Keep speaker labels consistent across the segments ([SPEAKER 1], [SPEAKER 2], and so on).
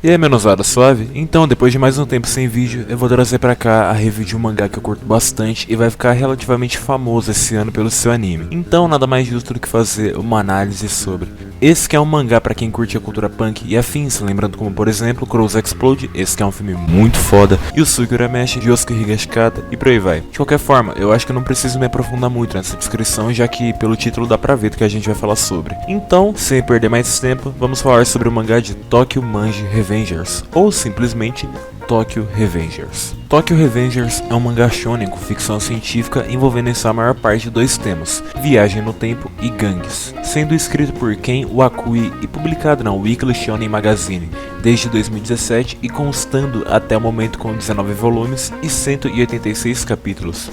[SPEAKER 1] E aí, menosada, suave? Então, depois de mais um tempo sem vídeo, eu vou trazer pra cá a review de um mangá que eu curto bastante e vai ficar relativamente famoso esse ano pelo seu anime. Então, nada mais justo do que fazer uma análise sobre. Esse que é um mangá pra quem curte a cultura punk e afins, lembrando como, por exemplo, Crows Explode, esse que é um filme muito foda, e o Suki Urameshi de Yosuke Higashikata, e por aí vai. De qualquer forma, eu acho que eu não preciso me aprofundar muito nessa descrição, já que pelo título dá pra ver do que a gente vai falar sobre. Então, sem perder mais tempo, vamos falar sobre o mangá de Tokyo Manji Revengers, ou simplesmente Tokyo Revengers. Tokyo Revengers é um mangá shonen com ficção científica envolvendo em sua maior parte dois temas, viagem no tempo e gangues, sendo escrito por Ken Wakui e publicado na Weekly Shonen Magazine desde 2017 e constando até o momento com 19 volumes e 186 capítulos.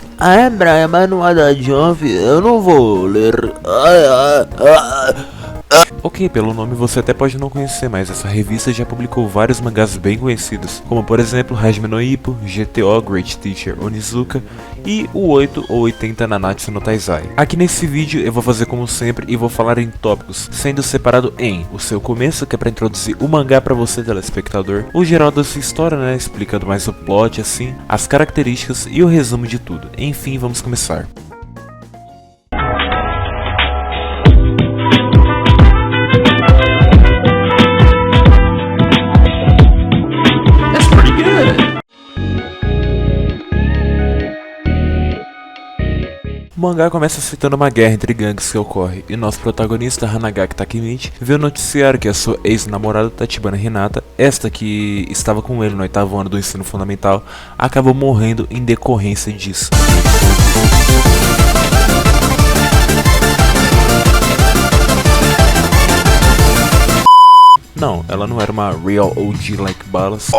[SPEAKER 2] Brian, mas não há da Jump, eu não vou ler.
[SPEAKER 1] Ok, pelo nome você até pode não conhecer, mas essa revista já publicou vários mangás bem conhecidos, como por exemplo Hajime no Ippo, GTO Great Teacher Onizuka e o 8 ou 80 Nanatsu no Taizai. Aqui nesse vídeo eu vou fazer como sempre e vou falar em tópicos, sendo separado em o seu começo, que é para introduzir o mangá para você telespectador, o geral da sua história, né, explicando mais o plot assim, as características e o resumo de tudo. Enfim, vamos começar. O mangá começa citando uma guerra entre gangues que ocorre, e nosso protagonista, Hanagaki Takemichi, vê o noticiário que a sua ex-namorada Tachibana Hinata, esta que estava com ele no 8º ano do ensino fundamental, acabou morrendo em decorrência disso. Não, ela não era uma real OG like balas,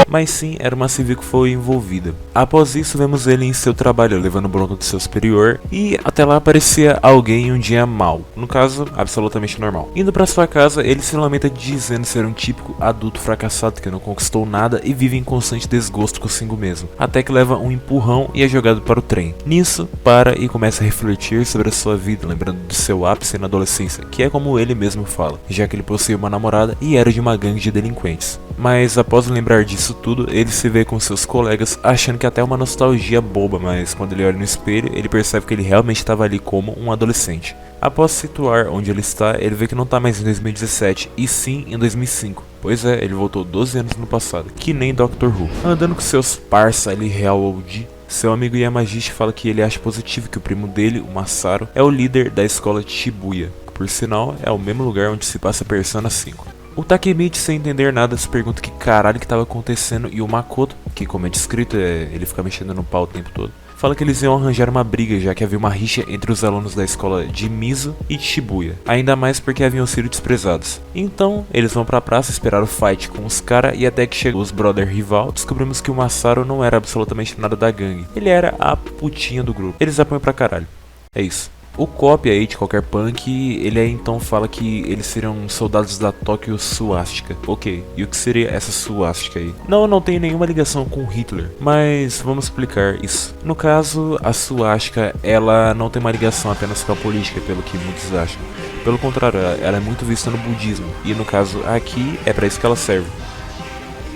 [SPEAKER 1] mas sim era uma civil que foi envolvida. Após isso vemos ele em seu trabalho levando bronca do seu superior e até lá aparecia alguém um dia mal, no caso absolutamente normal. Indo para sua casa ele se lamenta dizendo ser um típico adulto fracassado que não conquistou nada e vive em constante desgosto consigo mesmo, até que leva um empurrão e é jogado para o trem. Nisso para e começa a refletir sobre a sua vida, lembrando do seu ápice na adolescência, que é como ele mesmo fala, já que ele possuía uma namorada e era de uma gangue de delinquentes. Mas após lembrar disso tudo, ele se vê com seus colegas achando que até é uma nostalgia boba, mas quando ele olha no espelho, ele percebe que ele realmente estava ali como um adolescente. Após se situar onde ele está, ele vê que não está mais em 2017, e sim em 2005. Pois é, ele voltou 12 anos no passado, que nem Doctor Who. Andando com seus parça ali real OG, seu amigo Yamagishi fala que ele acha positivo que o primo dele, o Masaru, é o líder da escola de Shibuya, que por sinal é o mesmo lugar onde se passa Persona 5. O Takemichi, sem entender nada, se pergunta que caralho que estava acontecendo, e o Makoto, que como é descrito, ele fica mexendo no pau o tempo todo, fala que eles iam arranjar uma briga, já que havia uma rixa entre os alunos da escola de Mizo e de Shibuya, ainda mais porque haviam sido desprezados. Então, eles vão pra praça esperar o fight com os caras, e até que chegam os brother rival, descobrimos que o Masaru não era absolutamente nada da gangue, ele era a putinha do grupo. Eles apoiam pra caralho. É isso. O copy aí de qualquer punk, ele aí então fala que eles seriam soldados da Tokyo Suástica. Ok, e o que seria essa suástica aí? Não tem nenhuma ligação com Hitler, mas vamos explicar isso. No caso, a suástica, ela não tem uma ligação apenas com a política, pelo que muitos acham. Pelo contrário, ela é muito vista no budismo, e no caso aqui é pra isso que ela serve.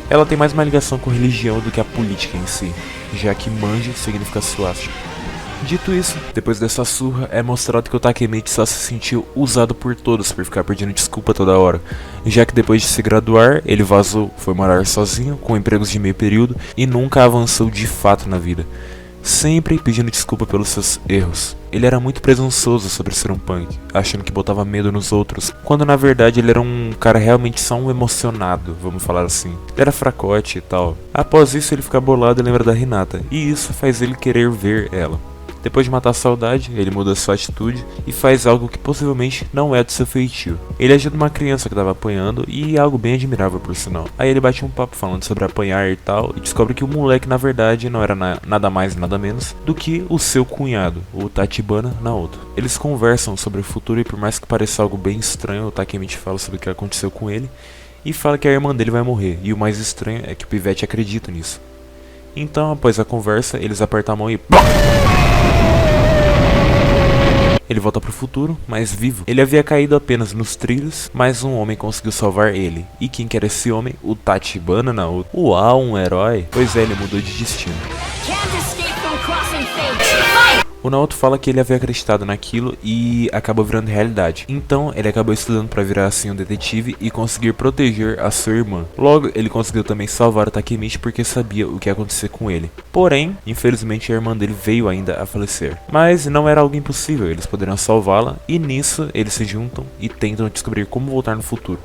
[SPEAKER 1] Ela tem mais uma ligação com religião do que a política em si, já que manji significa suástica. Dito isso, depois dessa surra, é mostrado que o Takemichi só se sentiu usado por todos por ficar pedindo desculpa toda hora, já que depois de se graduar, ele vazou, foi morar sozinho, com empregos de meio período e nunca avançou de fato na vida, sempre pedindo desculpa pelos seus erros. Ele era muito presunçoso sobre ser um punk, achando que botava medo nos outros, quando na verdade ele era um cara realmente só um emocionado, vamos falar assim. Ele era fracote e tal. Após isso ele fica bolado e lembra da Hinata, e isso faz ele querer ver ela. Depois de matar a saudade, ele muda sua atitude e faz algo que possivelmente não é do seu feitio. Ele ajuda uma criança que estava apanhando e é algo bem admirável por sinal. Aí ele bate um papo falando sobre apanhar e tal e descobre que o moleque na verdade não era nada mais nada menos do que o seu cunhado, o Tachibana Naoto. Eles conversam sobre o futuro e por mais que pareça algo bem estranho, o Takemichi fala sobre o que aconteceu com ele e fala que a irmã dele vai morrer, e o mais estranho é que o pivete acredita nisso. Então, após a conversa, eles apertam a mão e ele volta pro futuro, mas vivo. Ele havia caído apenas nos trilhos, mas um homem conseguiu salvar ele. E quem que era esse homem? O Tachibana Naoto. Uau, um herói? Pois é, ele mudou de destino. O Naoto fala que ele havia acreditado naquilo e acabou virando realidade. Então ele acabou estudando para virar assim um detetive e conseguir proteger a sua irmã. Logo, ele conseguiu também salvar o Takemichi porque sabia o que ia acontecer com ele. Porém, infelizmente a irmã dele veio ainda a falecer. Mas não era algo impossível, eles poderiam salvá-la e nisso eles se juntam e tentam descobrir como voltar no futuro,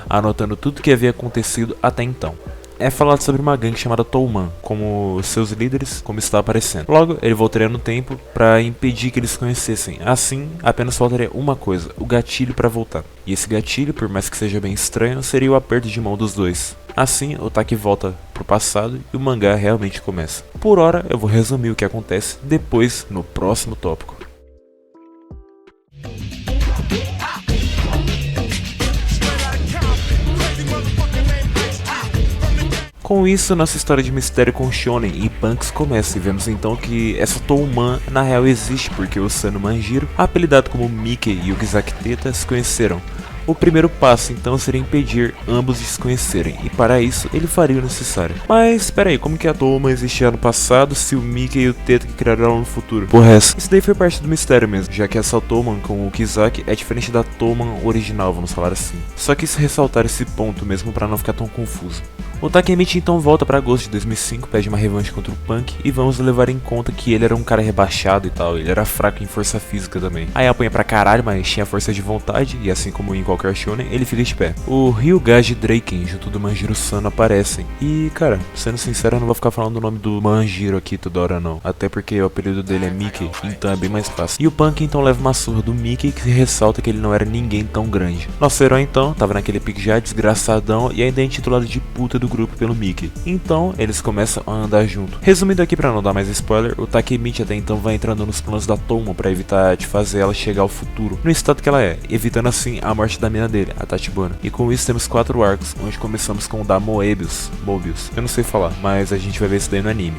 [SPEAKER 1] anotando tudo o que havia acontecido até então. É falado sobre uma gangue chamada Toman, como seus líderes, como está aparecendo. Logo, ele voltaria no tempo para impedir que eles se conhecessem. Assim, apenas faltaria uma coisa, o gatilho para voltar. E esse gatilho, por mais que seja bem estranho, seria o aperto de mão dos dois. Assim, o Taki volta pro passado e o mangá realmente começa. Por hora, eu vou resumir o que acontece depois no próximo tópico. Com isso, nossa história de mistério com Shonen e Punks começa e vemos então que essa Toman na real existe porque o Sano Manjiro, apelidado como Mickey e o Kizaki Teta, se conheceram. O primeiro passo então seria impedir ambos de se conhecerem, e para isso ele faria o necessário. Mas espera aí, como que a Toman existia no passado se o Mickey e o Teta que criaram ela no futuro? Porra, isso daí foi parte do mistério mesmo, já que essa Toman com o Kizaki é diferente da Toman original, vamos falar assim. Só quis ressaltar esse ponto mesmo para não ficar tão confuso. O Takemichi então volta para agosto de 2005, pede uma revanche contra o Punk e vamos levar em conta que ele era um cara rebaixado e tal, ele era fraco em força física também. Aí apanha pra caralho, mas tinha força de vontade e assim como em qualquer shonen, ele fica de pé. O Ryugaji Draken junto do Manjiro Sano aparecem e, cara, sendo sincero, eu não vou ficar falando o nome do Manjiro aqui toda hora não, até porque o apelido dele é Mickey, então é bem mais fácil. E o Punk então leva uma surra do Mickey que ressalta que ele não era ninguém tão grande. Nosso herói então tava naquele pique já desgraçadão e ainda é intitulado de puta do grupo pelo Mickey. Então eles começam a andar junto. Resumindo aqui pra não dar mais spoiler, o Takemichi até então vai entrando nos planos da Toman pra evitar de fazer ela chegar ao futuro, no estado que ela é, evitando assim a morte da mina dele, a Tachibana. E com isso temos 4 arcos, onde começamos com o da Moebius, eu não sei falar, mas a gente vai ver isso daí no anime.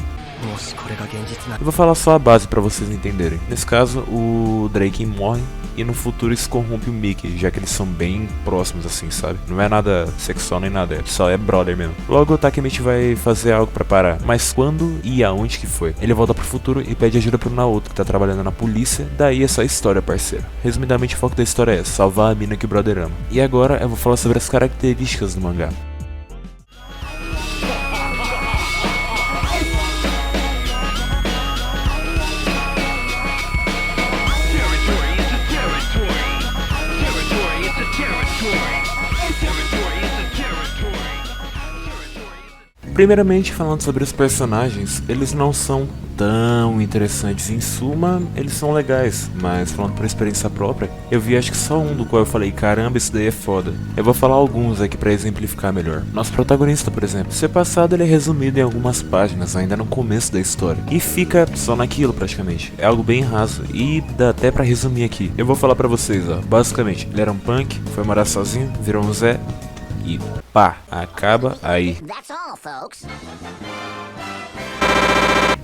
[SPEAKER 1] Eu vou falar só a base pra vocês entenderem. Nesse caso, o Draken morre e no futuro isso corrompe o Mickey, já que eles são bem próximos assim, sabe? Não é nada sexual nem nada, só é brother mesmo. Logo o Takemichi vai fazer algo pra parar, mas quando e aonde que foi? Ele volta pro futuro e pede ajuda pro Naoto, que tá trabalhando na polícia, daí é só história, parceiro. Resumidamente o foco da história é salvar a mina que o brother ama. E agora eu vou falar sobre as características do mangá. Primeiramente, falando sobre os personagens, eles não são tão interessantes. Em suma, eles são legais, mas falando por experiência própria, eu vi acho que só um do qual eu falei, caramba, esse daí é foda. Eu vou falar alguns aqui pra exemplificar melhor. Nosso protagonista, por exemplo, seu passado ele é resumido em algumas páginas, ainda no começo da história, e fica só naquilo praticamente. É algo bem raso, e dá até pra resumir aqui. Eu vou falar pra vocês, ó, basicamente, ele era um punk, foi morar sozinho, virou um Zé, e pá, acaba aí.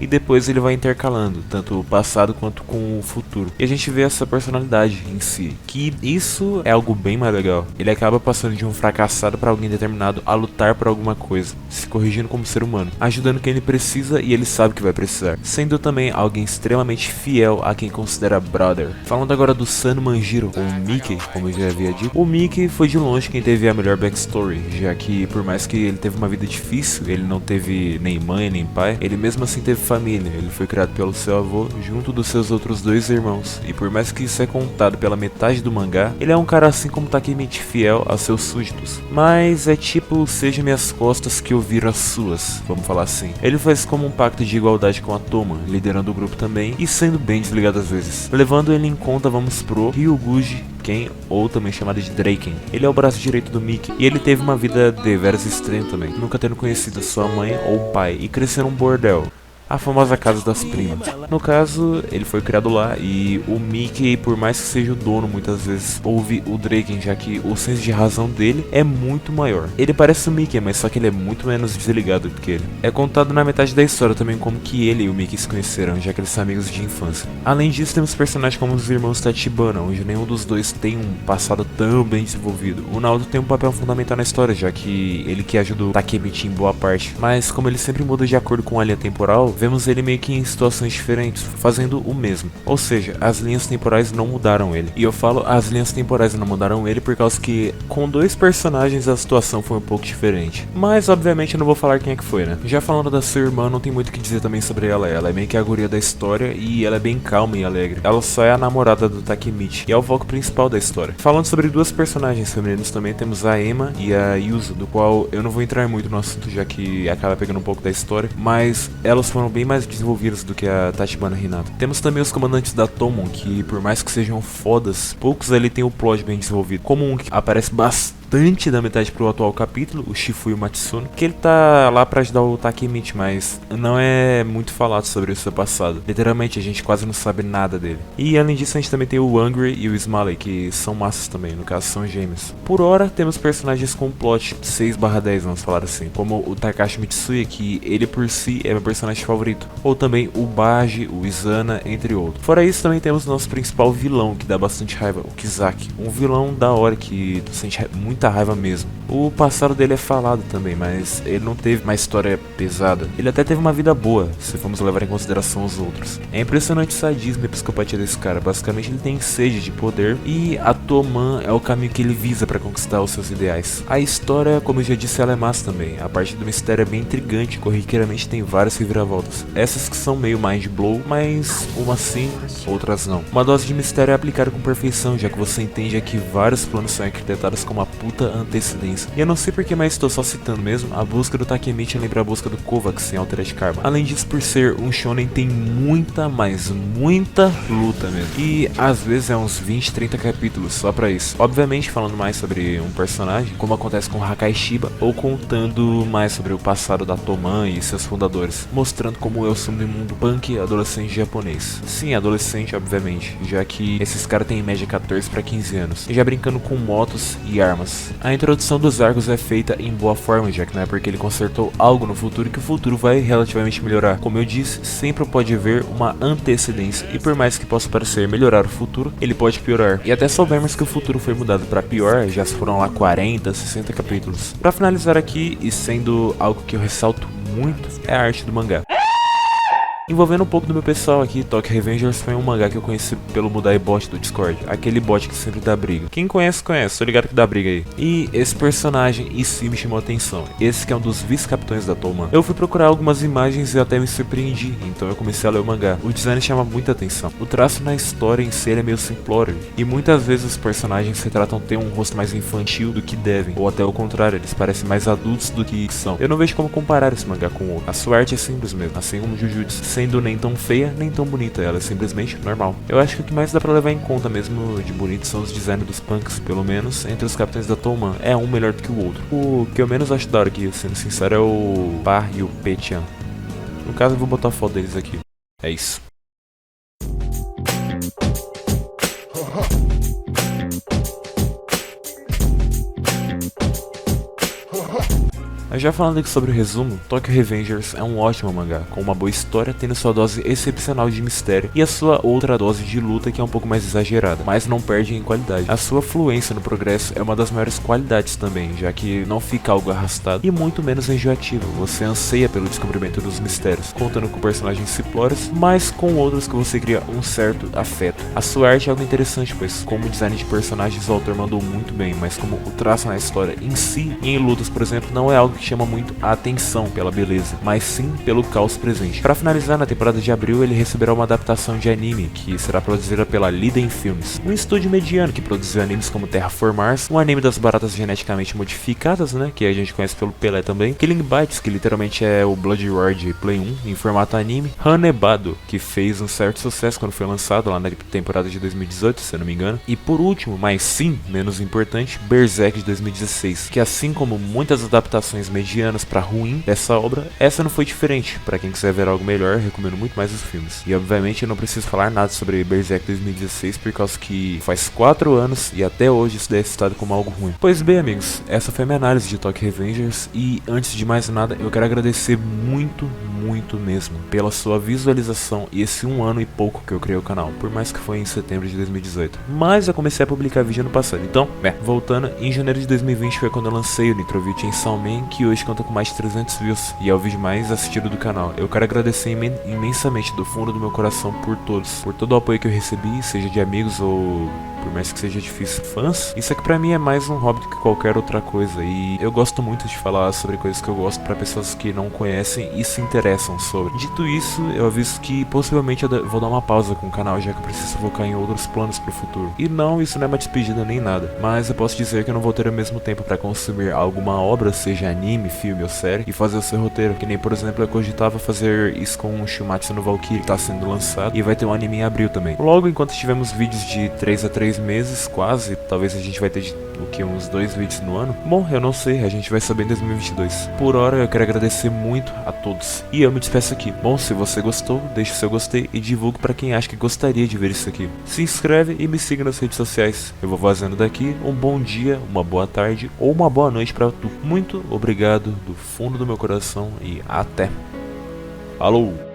[SPEAKER 1] E depois ele vai intercalando, tanto o passado quanto com o futuro. E a gente vê essa personalidade em si, que isso é algo bem mais legal. Ele acaba passando de um fracassado para alguém determinado a lutar por alguma coisa, se corrigindo como ser humano, ajudando quem ele precisa e ele sabe que vai precisar, sendo também alguém extremamente fiel a quem considera brother. Falando agora do Sano Manjiro, ou Mickey, como eu já havia dito, o Mickey foi de longe quem teve a melhor backstory, já que por mais que ele teve uma vida difícil, ele não teve nem mãe nem pai, ele mesmo assim teve família, ele foi criado pelo seu avô junto dos seus outros 2 irmãos, e por mais que isso é contado pela metade do mangá, ele é um cara assim como Takemichi fiel aos seus súditos, mas é tipo, seja minhas costas que eu viro as suas, vamos falar assim. Ele faz como um pacto de igualdade com a Toman, liderando o grupo também e sendo bem desligado às vezes. Levando ele em conta, vamos pro Ryuguji Ken, ou também chamado de Draken. Ele é o braço direito do Mickey, e ele teve uma vida deveras estranha também, nunca tendo conhecido sua mãe ou pai, e cresceu num bordel. a famosa Casa das Primas. No caso, ele foi criado lá e o Mickey, por mais que seja o dono, muitas vezes ouve o Draken, já que o senso de razão dele é muito maior. Ele parece o Mickey, mas só que ele é muito menos desligado do que ele. É contado na metade da história também como que ele e o Mickey se conheceram, já que eles são amigos de infância. Além disso, temos personagens como os irmãos Tachibana, onde nenhum dos dois tem um passado tão bem desenvolvido. O Naoto tem um papel fundamental na história, já que ele que ajuda o Takemichi em boa parte, mas como ele sempre muda de acordo com a linha temporal, vemos ele meio que em situações diferentes, fazendo o mesmo. Ou seja, as linhas temporais não mudaram ele. E eu falo as linhas temporais não mudaram ele por causa que com dois personagens a situação foi um pouco diferente. Mas obviamente eu não vou falar quem é que foi, né? Já falando da sua irmã, não tem muito o que dizer também sobre ela. Ela é meio que a guria da história e ela é bem calma e alegre. Ela só é a namorada do Takemichi e é o foco principal da história. Falando sobre duas personagens femininas também, temos a Emma e a Yuzu, do qual eu não vou entrar muito no assunto, já que acaba pegando um pouco da história, mas elas foram bem mais desenvolvidas do que a Tachibana Hinata. Temos também os comandantes da Toman, que por mais que sejam fodas, poucos ali tem o plot bem desenvolvido, como um que aparece bastante da metade pro atual capítulo, o Shifuyu Matsuno, que ele tá lá pra ajudar o Takemichi, mas não é muito falado sobre o seu passado. Literalmente a gente quase não sabe nada dele. E além disso a gente também tem o Angry e o Smiley, que são massas também, no caso são gêmeos. Por hora temos personagens com plot 6/10, vamos falar assim, como o Takashi Mitsuya, que ele por si é meu personagem favorito, ou também o Baji, o Izana, entre outros. Fora isso também temos nosso principal vilão, que dá bastante raiva, o Kizaki, um vilão da hora que tu sente muita raiva mesmo. O passado dele é falado também, mas ele não teve uma história pesada. Ele até teve uma vida boa, se formos levar em consideração os outros. É impressionante o sadismo e a psicopatia desse cara. Basicamente ele tem sede de poder e a Toman é o caminho que ele visa para conquistar os seus ideais. A história, como eu já disse, ela é massa também. A parte do mistério é bem intrigante, corriqueiramente tem várias reviravoltas. Essas que são meio mind blow, mas umas sim, outras não. Uma dose de mistério é aplicada com perfeição, já que você entende que vários planos são arquitetados com uma puta antecedência. E eu não sei porque, mas estou só citando mesmo, a busca do Takemichi lembra a busca do Kovacs em Altered Karma. Além disso, por ser um shonen, tem muita, mas muita luta mesmo. E às vezes é uns 20, 30 capítulos só pra isso. Obviamente falando mais sobre um personagem, como acontece com Hakai Shiba, ou contando mais sobre o passado da Toman e seus fundadores, mostrando como eu sou no mundo punk adolescente japonês. Sim, adolescente, obviamente, já que esses caras têm em média 14 para 15 anos, e já brincando com motos e armas. A introdução dos arcos é feita em boa forma, já que não é porque ele consertou algo no futuro que o futuro vai relativamente melhorar. Como eu disse, sempre pode haver uma antecedência, e por mais que possa parecer melhorar o futuro, ele pode piorar. E até soubermos que o futuro foi mudado para pior, já se foram lá 40, 60 capítulos. Para finalizar aqui, e sendo algo que eu ressalto muito, é a arte do mangá. Envolvendo um pouco do meu pessoal aqui, Tokyo Revengers foi um mangá que eu conheci pelo Mudai Bot do Discord, aquele bot que sempre dá briga. Quem conhece, conhece, tô ligado que dá briga aí. E esse personagem em si me chamou a atenção, esse que é um dos vice-capitães da Toman. Eu fui procurar algumas imagens e até me surpreendi, então eu comecei a ler o mangá. O design chama muita atenção. O traço na história em si ele é meio simplório, e muitas vezes os personagens se tratam ter um rosto mais infantil do que devem, ou até o contrário, eles parecem mais adultos do que são. Eu não vejo como comparar esse mangá com o outro. A sua arte é simples mesmo, assim como Jujutsu, sendo nem tão feia, nem tão bonita, ela é simplesmente normal. Eu acho que o que mais dá pra levar em conta mesmo de bonito são os designs dos punks, pelo menos entre os capitães da Toman, é um melhor do que o outro. O que eu menos acho da hora aqui, sendo sincero, é o Par e o Petian. No caso eu vou botar a foto deles aqui. É isso. Mas já falando aqui sobre o resumo, Tokyo Revengers é um ótimo mangá, com uma boa história, tendo sua dose excepcional de mistério e a sua outra dose de luta que é um pouco mais exagerada, mas não perde em qualidade. A sua fluência no progresso é uma das maiores qualidades também, já que não fica algo arrastado e muito menos enjoativo, você anseia pelo descobrimento dos mistérios, contando com personagens simplórios, mas com outros que você cria um certo afeto. A sua arte é algo interessante, pois como design de personagens o autor mandou muito bem, mas como o traço na história em si, e em lutas por exemplo, não é algo que chama muito a atenção pela beleza, mas sim pelo caos presente. Para finalizar, na temporada de abril ele receberá uma adaptação de anime, que será produzida pela Liden Films, um estúdio mediano que produziu animes como Terraformars, um anime das baratas geneticamente modificadas, né, que a gente conhece pelo Pelé também, Killing Bites, que literalmente é o Blood Roar de Play 1 em formato anime, Hanebado, que fez um certo sucesso quando foi lançado lá na temporada de 2018, se eu não me engano, e por último, mas sim menos importante, Berserk de 2016, que assim como muitas adaptações classificações medianas pra ruim dessa obra, essa não foi diferente. Pra quem quiser ver algo melhor, recomendo muito mais os filmes. E obviamente eu não preciso falar nada sobre Berserk 2016, por causa que faz 4 anos e até hoje isso daí é citado como algo ruim. Pois bem, amigos, essa foi a minha análise de Tokyo Revengers, e antes de mais nada eu quero agradecer muito mesmo pela sua visualização e esse 1 ano e pouco que eu criei o canal, por mais que foi em setembro de 2018. Mas eu comecei a publicar vídeo no passado, então, voltando, em janeiro de 2020 foi quando eu lancei o Nitro View Chainsaw Man, que hoje conta com mais de 300 views e é o vídeo mais assistido do canal. Eu quero agradecer imensamente do fundo do meu coração por todos, por todo o apoio que eu recebi, seja de amigos ou, por mais que seja difícil, fãs. Isso aqui pra mim é mais um hobby do que qualquer outra coisa, e eu gosto muito de falar sobre coisas que eu gosto pra pessoas que não conhecem e se interessam sobre. Dito isso, eu aviso que possivelmente eu vou dar uma pausa com o canal, já que eu preciso focar em outros planos pro futuro. E não, isso não é uma despedida nem nada, mas eu posso dizer que eu não vou ter o mesmo tempo pra consumir alguma obra, seja anime, filme ou série, e fazer o seu roteiro, que nem, por exemplo, eu cogitava fazer isso com o Shumatsu no Valkyrie, que tá sendo lançado, e vai ter um anime em abril também. Logo, enquanto tivermos vídeos de 3 a 3 meses, quase, talvez a gente vai ter de, uns 2 vídeos no ano? Bom, eu não sei, a gente vai saber em 2022. Por hora, eu quero agradecer muito a todos, e eu me despeço aqui. Bom, se você gostou, deixe seu gostei e divulgue pra quem acha que gostaria de ver isso aqui. Se inscreve e me siga nas redes sociais. Eu vou fazendo daqui um bom dia, uma boa tarde ou uma boa noite pra tu. Muito obrigado do fundo do meu coração e até. Falou!